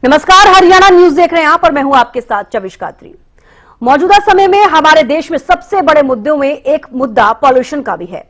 नमस्कार, हरियाणा न्यूज देख रहे हैं आप और मैं हूं आपके साथ चविश कात्री। मौजूदा समय में हमारे देश में सबसे बड़े मुद्दों में एक मुद्दा पॉल्यूशन का भी है।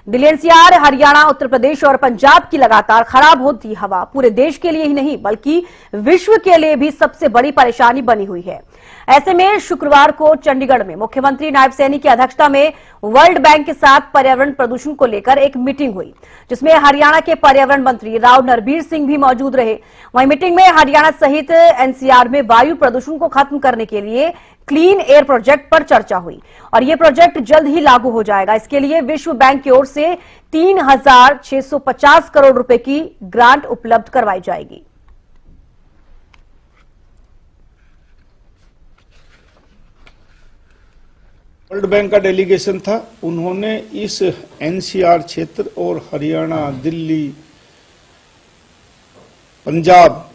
दिल्ली एनसीआर, हरियाणा, उत्तर प्रदेश और पंजाब की लगातार खराब होती हवा पूरे देश के लिए ही नहीं बल्कि विश्व के लिए भी सबसे बड़ी परेशानी बनी हुई है। ऐसे में शुक्रवार को चंडीगढ़ में मुख्यमंत्री नायब सैनी की अध्यक्षता में वर्ल्ड बैंक के साथ पर्यावरण प्रदूषण को लेकर एक मीटिंग हुई, जिसमें हरियाणा के पर्यावरण मंत्री राव नरबीर सिंह भी मौजूद रहे। वहीं मीटिंग में हरियाणा सहित एनसीआर में वायु प्रदूषण को खत्म करने के लिए क्लीन एयर प्रोजेक्ट पर चर्चा हुई और यह प्रोजेक्ट जल्द ही लागू हो जाएगा। इसके लिए विश्व बैंक की ओर से 3,650 करोड़ रुपए की ग्रांट उपलब्ध करवाई जाएगी। वर्ल्ड बैंक का डेलीगेशन था। उन्होंने इस एनसीआर क्षेत्र और हरियाणा, दिल्ली, पंजाब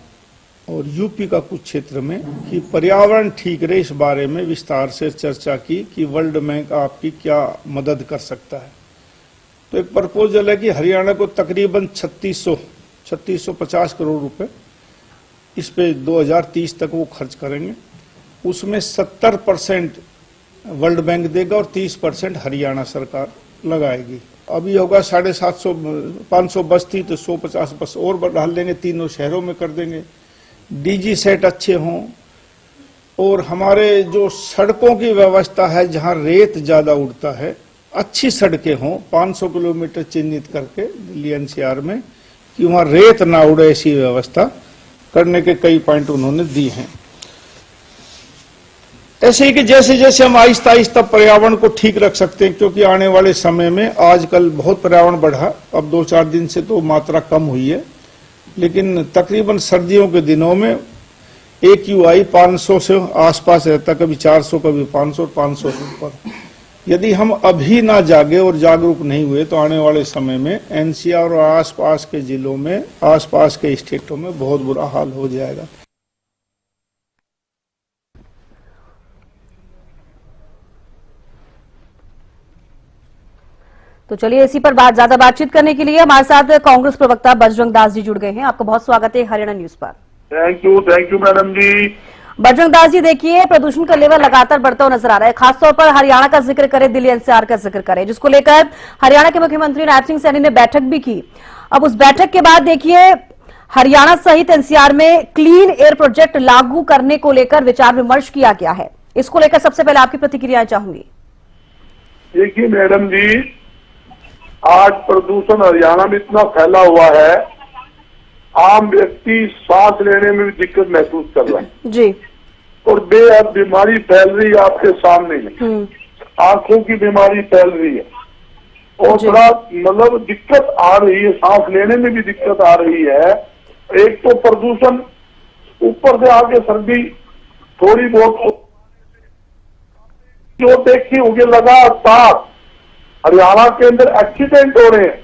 और यूपी का कुछ क्षेत्र में कि पर्यावरण ठीक रहे इस बारे में विस्तार से चर्चा की कि वर्ल्ड बैंक आपकी क्या मदद कर सकता है। तो एक प्रपोजल है कि हरियाणा को तकरीबन 3650 करोड़ रुपए इस पे 2030 तक वो खर्च करेंगे। उसमें 70% वर्ल्ड बैंक देगा और 30% हरियाणा सरकार लगाएगी। अभी होगा 750, 500 बस थी तो 150 बस और बढ़ा लेंगे, तीनों शहरों में कर देंगे। डीजी सेट अच्छे हों और हमारे जो सड़कों की व्यवस्था है जहां रेत ज्यादा उड़ता है, अच्छी सड़कें हों। 500 किलोमीटर चिन्हित करके दिल्ली एनसीआर में कि वहां रेत ना उड़े, ऐसी व्यवस्था करने के कई पॉइंट उन्होंने दिए हैं। ऐसे ही कि जैसे जैसे हम आहिस्ता आहिस्ता पर्यावरण को ठीक रख सकते हैं, क्योंकि आने वाले समय में आजकल बहुत पर्यावरण बढ़ा, अब 2-4 दिन से तो मात्रा कम हुई है, लेकिन तकरीबन सर्दियों के दिनों में AQI 500 से आसपास रहता, कभी 400, कभी 500 से ऊपर। यदि हम अभी ना जागे और जागरूक नहीं हुए तो आने वाले समय में एनसीआर और आसपास के जिलों में, आसपास के स्टेटों में बहुत बुरा हाल हो जाएगा। तो चलिए, इसी पर ज्यादा बातचीत करने के लिए हमारे साथ कांग्रेस प्रवक्ता बजरंग दास जी जुड़ गए हैं। आपका बहुत स्वागत है हरियाणा न्यूज पर। थैंक यू मैडम जी। बजरंग दास जी, देखिए, प्रदूषण का लेवल लगातार बढ़ता हुआ नजर आ रहा है। खासतौर पर हरियाणा का जिक्र करें, दिल्ली एनसीआर का जिक्र करें, जिसको लेकर हरियाणा के मुख्यमंत्री नायब सिंह सैनी ने बैठक भी की। अब उस बैठक के बाद देखिए, हरियाणा सहित एनसीआर में क्लीन एयर प्रोजेक्ट लागू करने को लेकर विचार विमर्श किया गया है। इसको लेकर सबसे पहले आपकी प्रतिक्रिया चाहूंगी। देखिए मैडम जी, आज प्रदूषण हरियाणा में इतना फैला हुआ है, आम व्यक्ति सांस लेने में भी दिक्कत महसूस कर रहा है जी, और बेहद बीमारी फैल रही है आपके सामने में। आंखों की बीमारी फैल रही है और बड़ा मतलब दिक्कत आ रही है, सांस लेने में भी दिक्कत आ रही है। एक तो प्रदूषण, ऊपर से आके सर्दी थोड़ी बहुत जो देखी होगी, लगातार हरियाणा के अंदर एक्सीडेंट हो रहे हैं।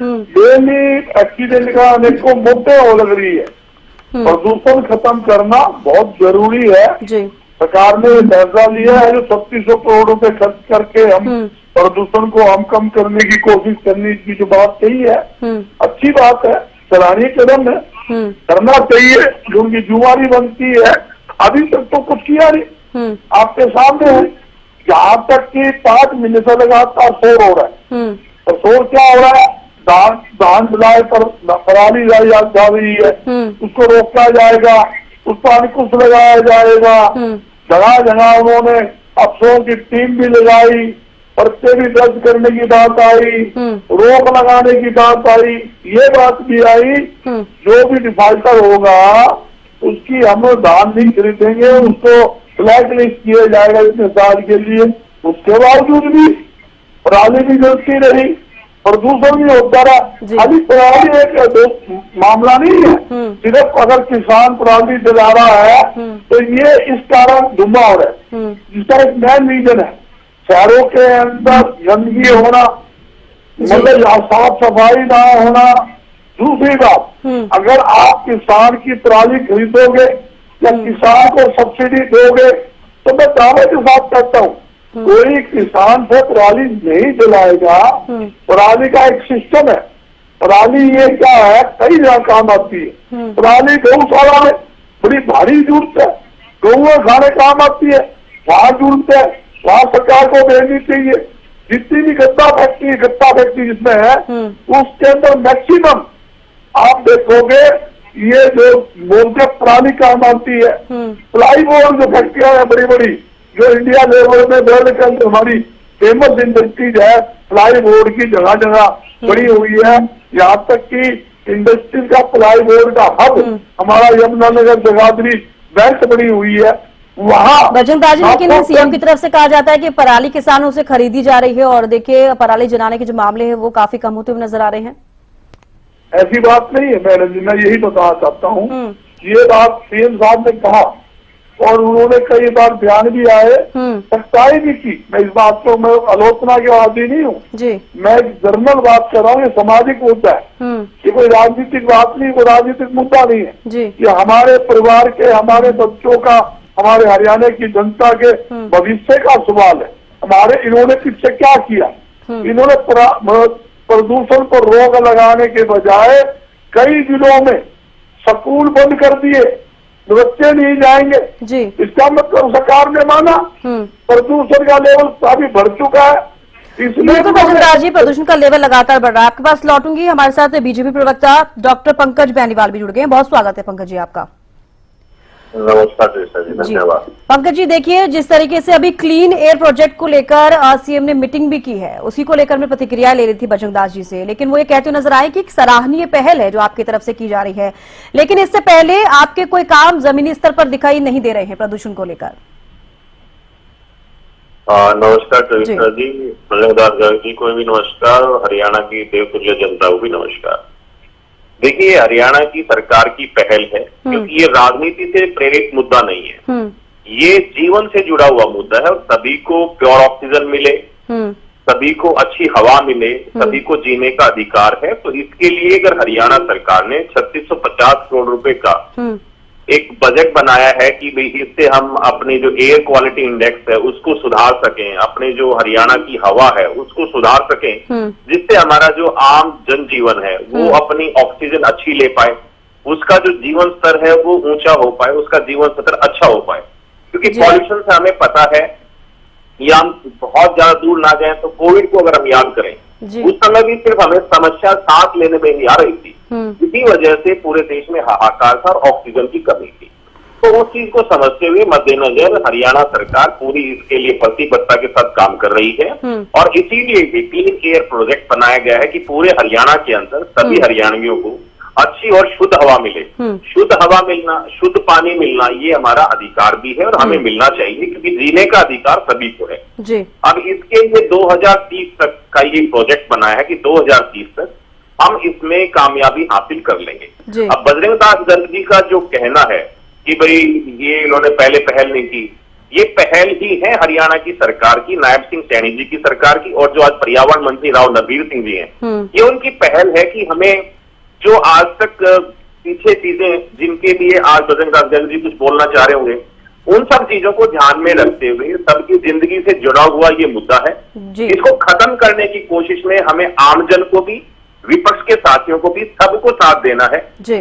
डेली एक्सीडेंट का अनेकों मुद्दे हो लग रही है। प्रदूषण खत्म करना बहुत जरूरी है। सरकार ने फैसला लिया है जो 3600 करोड़ रुपए खर्च करके हम प्रदूषण को हम कम करने की कोशिश करने की जो बात कही है, अच्छी बात है, सराहनीय कदम है, करना चाहिए। जो उनकी जुम्मेवारी बनती है, अभी तक तो कुछ किया नहीं। आपके सामने है, यहाँ तक कि 5 महीने से लगातार शोर हो रहा है। तो शोर क्या हो रहा है? धान बुलाए पर पराली जा रही है, उसको रोका जाएगा, उस पर अंकुश लगाया जाएगा। जगह जगह उन्होंने अफसरों की टीम भी लगाई, पर्चे भी दर्ज करने की बात आई, रोक लगाने की बात आई, ये बात भी आई जो भी डिफाल्टर होगा उसकी हम धान नहीं खरीदेंगे, उसको ब्लैक लिस्ट किया जाएगा इतने साल के लिए। उसके बावजूद भी पराली भी जलती रही, प्रदूषण भी होता रहा। अभी पराली एक मामला नहीं है, सिर्फ अगर किसान पराली जला रहा है तो ये इस कारण धुआं हो रहा है, जिसका एक मेन रीजन है शहरों के अंदर गंदगी होना, मतलब साफ सफाई ना होना। दूसरी बात, अगर आप किसान की पराली खरीदोगे या किसान को सब्सिडी दोगे तो मैं दावे के साथ कहता हूँ कोई किसान से पराली नहीं जलाएगा। पराली का एक सिस्टम है, पराली ये क्या है, कई जगह काम आती है। पराली गौशाला में बड़ी भारी जरूरत है। गौआ खाने काम आती है, वहां जरूरत है, वहां सरकार को देनी चाहिए। जितनी भी गत्ता फैक्ट्री जिसमें है उसके अंदर मैक्सिमम आप देखोगे ये जो बोलते पुरानी काम आती है, प्लाई बोर्ड जो फैक्ट्रियां है बड़ी बड़ी, जो इंडिया लेवल में वर्ल्ड के अंदर हमारी फेमस इंडस्ट्रीज है, प्लाई बोर्ड की जगह जगह बड़ी हुई है। यहाँ तक कि इंडस्ट्रीज का प्लाई बोर्ड का हब हमारा यमुनानगर जगाधरी बैंक बनी हुई है। वहाँ बजरंग दास जी, लेकिन सीएम की तरफ से कहा जाता है कि पराली किसानों से खरीदी जा रही है और देखिए पराली जलाने के जो मामले हैं वो काफी कम होते हुए नजर आ रहे हैं। ऐसी बात नहीं है मैडम जी, मैं यही बताना चाहता हूँ। ये बात सीएम साहब ने कहा और उन्होंने कई बार बयान भी आए, सख्ताई भी की। मैं इस बात को मैं आलोचना के आदि नहीं हूँ, मैं जर्नल बात कर रहा हूँ। ये सामाजिक मुद्दा है, ये कोई राजनीतिक बात नहीं, कोई राजनीतिक मुद्दा नहीं है। ये हमारे परिवार के, हमारे बच्चों का, हमारे हरियाणा की जनता के भविष्य का सवाल है। हमारे इन्होंने पीछे क्या किया? इन्होंने प्रदूषण पर रोक लगाने के बजाय कई जिलों में स्कूल बंद कर दिए, बच्चे नहीं जाएंगे जी। इसका मतलब सरकार ने माना प्रदूषण का लेवल काफी बढ़ चुका है। बिल्कुल बजरंग दास जी, प्रदूषण का लेवल लगातार बढ़ रहा है। आपके पास लौटूंगी, हमारे साथ बीजेपी प्रवक्ता डॉक्टर पंकज बेनीवाल भी जुड़ गए हैं। बहुत स्वागत है पंकज जी आपका। नमस्कार जी, धन्यवाद। पंकज जी, देखिए जिस तरीके से अभी क्लीन एयर प्रोजेक्ट को लेकर सीएम ने मीटिंग भी की है, उसी को लेकर मैं प्रतिक्रिया ले रही थी बजरंग दास जी से, लेकिन वो ये कहते हुए नजर आए कि एक सराहनीय पहल है जो आपकी तरफ से की जा रही है, लेकिन इससे पहले आपके कोई काम जमीनी स्तर पर दिखाई नहीं दे रहे हैं प्रदूषण को लेकर। नमस्कार कविता जी, बजरंग दास जी को भी नमस्कार, हरियाणा की देवतुल्य जनता को भी नमस्कार। देखिए, हरियाणा की सरकार की पहल है, क्योंकि ये राजनीति से प्रेरित मुद्दा नहीं है, ये जीवन से जुड़ा हुआ मुद्दा है। और सभी को प्योर ऑक्सीजन मिले, सभी को अच्छी हवा मिले, सभी को जीने का अधिकार है। तो इसके लिए अगर हरियाणा सरकार ने 3650 करोड़ रुपए का एक बजट बनाया है कि भाई इससे हम अपनी जो एयर क्वालिटी इंडेक्स है उसको सुधार सकें, अपने जो हरियाणा की हवा है उसको सुधार सकें, जिससे हमारा जो आम जनजीवन है वो अपनी ऑक्सीजन अच्छी ले पाए, उसका जो जीवन स्तर है वो ऊंचा हो पाए, उसका जीवन स्तर अच्छा हो पाए। क्योंकि पॉल्यूशन से हमें पता है, या हम बहुत ज्यादा दूर ना जाए तो कोविड को अगर हम याद करें, उस समय भी सिर्फ हमें समस्या सांस लेने में ही आ रही थी, इसी वजह से पूरे देश में हाहाकार था और ऑक्सीजन की कमी थी। तो उस चीज को समझते हुए मद्देनजर हरियाणा सरकार पूरी इसके लिए प्रतिबद्धता के साथ काम कर रही है। और इसीलिए भी क्लीन एयर प्रोजेक्ट बनाया गया है कि पूरे हरियाणा के अंदर सभी हरियाणवियों को अच्छी और शुद्ध हवा मिले। शुद्ध हवा मिलना, शुद्ध पानी मिलना, ये हमारा अधिकार भी है और हमें मिलना चाहिए, क्योंकि जीने का अधिकार सभी को है जी। अब इसके लिए 2030 तक का ये प्रोजेक्ट बनाया है कि 2030 तक हम इसमें कामयाबी हासिल कर लेंगे। अब बजरंग दास जी का जो कहना है कि भाई ये इन्होंने पहले पहल नहीं की, ये पहल ही है हरियाणा की सरकार की, नायब सिंह सैनी जी की सरकार की, और जो आज पर्यावरण मंत्री राव नरवीर सिंह जी हैं, ये उनकी पहल है कि हमें जो आज तक पीछे चीजें जिनके लिए आज बजरंग दास जी कुछ बोलना चाह रहे होंगे, उन सब चीजों को ध्यान में रखते हुए सबकी जिंदगी से जुड़ा हुआ ये मुद्दा है, इसको खत्म करने की कोशिश में हमें आमजन को भी, विपक्ष के साथियों को भी, सबको साथ देना है जी।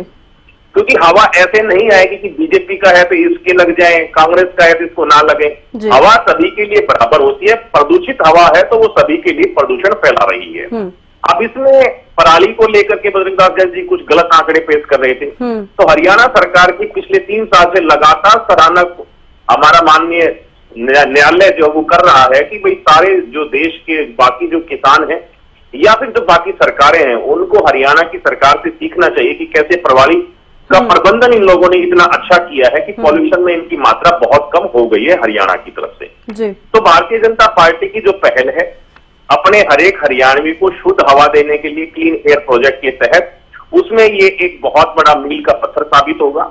क्योंकि हवा ऐसे नहीं आएगी कि बीजेपी का है तो इसके लग जाए, कांग्रेस का है तो इसको ना लगे। हवा सभी के लिए बराबर होती है। प्रदूषित हवा है तो वो सभी के लिए प्रदूषण फैला रही है। अब इसमें पराली को लेकर के बजरंग दास जी कुछ गलत आंकड़े पेश कर रहे थे, तो हरियाणा सरकार की पिछले 3 साल से लगातार सराहना हमारा माननीय न्यायालय जो वो कर रहा है कि भाई सारे जो देश के बाकी जो किसान हैं या फिर जो बाकी सरकारें हैं, उनको हरियाणा की सरकार से सीखना चाहिए कि कैसे पराली का प्रबंधन इन लोगों ने इतना अच्छा किया है कि पॉल्यूशन में इनकी मात्रा बहुत कम हो गई है हरियाणा की तरफ से जी। तो भारतीय जनता पार्टी की जो पहल है अपने हर एक हरियाणवी को शुद्ध हवा देने के लिए क्लीन एयर प्रोजेक्ट के तहत, उसमें ये एक बहुत बड़ा मील का पत्थर साबित होगा।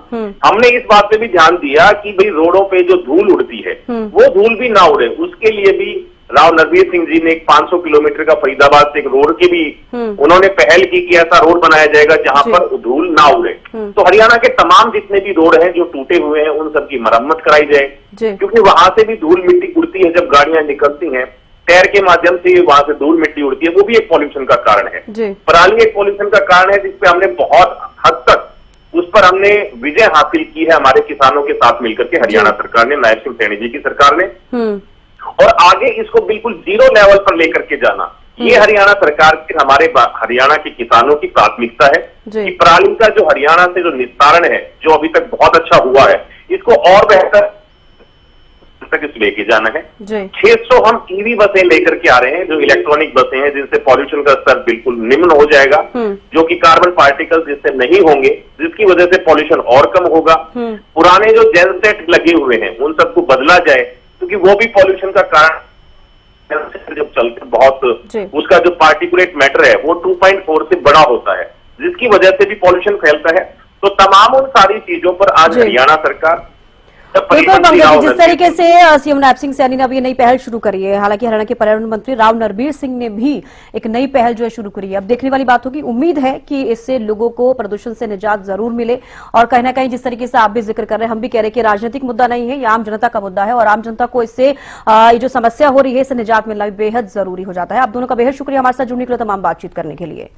हमने इस बात पे भी ध्यान दिया कि भाई रोडों पे जो धूल उड़ती है वो धूल भी ना उड़े, उसके लिए भी राव नरवीर सिंह जी ने एक 500 किलोमीटर का फरीदाबाद से एक रोड की भी उन्होंने पहल की कि ऐसा रोड बनाया जाएगा जहां पर धूल ना उड़े। तो हरियाणा के तमाम जितने भी रोड हैं जो टूटे हुए हैं उन सब की मरम्मत कराई जाए, क्योंकि वहां से भी धूल मिट्टी उड़ती है। जब गाड़ियां निकलती हैं टायर के माध्यम से वहां से धूल मिट्टी उड़ती है, वो भी एक पॉल्यूशन का कारण है। पराली एक पॉल्यूशन का कारण है जिसपे हमने बहुत हद तक उस पर हमने विजय हासिल की है हमारे किसानों के साथ मिलकर के हरियाणा सरकार ने, नायब सिंह सैनी जी की सरकार ने। और आगे इसको बिल्कुल जीरो लेवल पर लेकर के जाना, ये हरियाणा सरकार के, हमारे हरियाणा के किसानों की प्राथमिकता है कि पराली का जो हरियाणा से जो निस्तारण है, जो अभी तक बहुत अच्छा हुआ है, इसको और बेहतर तक इस लेके जाना है। 600 हम ईवी बसें लेकर के आ रहे हैं, जो इलेक्ट्रॉनिक बसें हैं, जिनसे पॉल्यूशन का स्तर बिल्कुल निम्न हो जाएगा, जो कि कार्बन पार्टिकल्स जिससे नहीं होंगे, जिसकी वजह से पॉल्यूशन और कम होगा। पुराने जो जेनसेट लगे हुए हैं उन सबको बदला जाए, क्योंकि वो भी पॉल्यूशन का कारण जब चलते बहुत, उसका जो पार्टिकुलेट मैटर है वो 2.4 से बड़ा होता है, जिसकी वजह से भी पॉल्यूशन फैलता है। तो तमाम उन सारी चीजों पर आज हरियाणा सरकार, बिल्कुल पंकज जी, जिस तरीके से सीएम नायब सिंह सैनी ने अब ये नई पहल शुरू करी है, हालांकि हरियाणा के पर्यावरण मंत्री राव नरबीर सिंह ने भी एक नई पहल जो है शुरू करी है। अब देखने वाली बात होगी, उम्मीद है कि इससे लोगों को प्रदूषण से निजात जरूर मिले। और कहीं ना कहीं जिस तरीके से आप भी जिक्र कर रहे हैं, हम भी कह रहे हैं कि राजनीतिक मुद्दा नहीं है, ये आम जनता का मुद्दा है और आम जनता को इससे ये जो समस्या हो रही है इससे निजात मिलना भी बेहद जरूरी हो जाता है। आप दोनों का बेहद शुक्रिया हमारे साथ जुड़ने के लिए, तमाम बातचीत करने के लिए।